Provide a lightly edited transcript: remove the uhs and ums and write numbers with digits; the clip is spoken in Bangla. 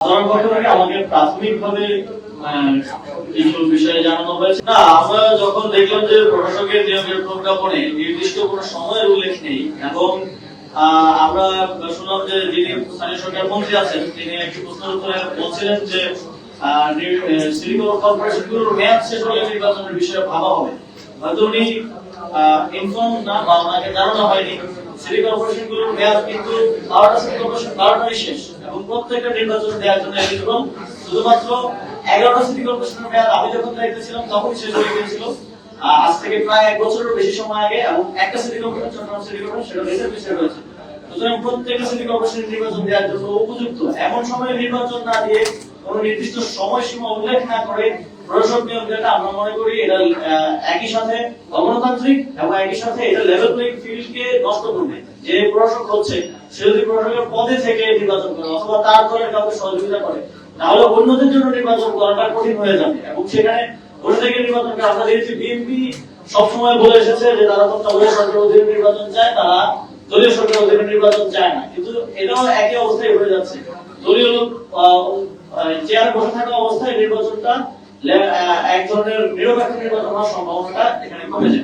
আমাকে প্রাথমিকভাবে কিছু বিষয়ে জানানো হয়েছে না। আমরা যখন দেখলাম যে প্রশাসকের নিয়োগের প্রজ্ঞাপনে নির্দিষ্ট কোনো সময়ের উল্লেখ নেই এবং আমরা শুনলাম যে যিনি স্থানীয় সরকার মন্ত্রী আছেন তিনি একটি প্রশ্নের উত্তরে বলছিলেন যে সিটি কর্পোরেশনগুলোর মেয়াদ শেষ হলে নির্বাচনের বিষয়ে ভাবা হবে। হয়তো উনি ইনফর্ম না বা ওনাকে জানানো হয়নি। সিটি কর্পোরেশনগুলোর মেয়াদ কিন্তু 12টা সিটি কর্পোরেশন 12টাই শেষ এবং প্রত্যেকটা নির্বাচন দেওয়ার জন্য এলিজিবল। শুধুমাত্র 11টা সিটি কর্পোরেশনের মেয়াদ আমি যখন দায়িত্বে ছিলাম তখন শেষ হয়ে গিয়েছিল আজ থেকে প্রায় 1 বছরের বেশি সময় আগে, এবং একটা city corporation Chattogram city corporation সেটা রিজার্ভেশন রয়েছে। সুতরাং প্রত্যেকটা সিটি কর্পোরেশনের নির্বাচন দেওয়ার জন্য উপযুক্ত এমন সময়ে নির্বাচন না দিয়ে কোন নির্দিষ্ট সময়সীমা উল্লেখ না করে প্রশাসক নিয়োগ দেওয়াটা আমরা মনে করি এটা একই সাথে অগণতান্ত্রিক এবং একই সাথে এটা লেভেল প্লেইং ফিল্ডকে নষ্ট করবে। যে প্রশাসক হচ্ছে সে যদি প্রশাসকের পদে থেকে নির্বাচন করে অথবা তার দলের কাউকে সহযোগিতা করে তাহলে অন্যদের জন্য নির্বাচন করাটা কঠিন হয়ে যাবে এবং সেখানে বসে থেকে নির্বাচন করা। আমরা দেখেছি বিএনপি সবসময় বলে এসেছে যে তারা তত্ত্বাবধায়ক সরকারের অধীনে নির্বাচন চায়, তারা দলীয় সরকারের অধীনে নির্বাচন চায় না, কিন্তু এটাও একই অবস্থায় হয়ে যাচ্ছে। দলীয় লোক চেয়ারে বসে থাকা অবস্থায় নির্বাচনটা এক ধরনের নিরপেক্ষ নির্বাচন হওয়ার সম্ভাবনাটা এখানে কমে যায়।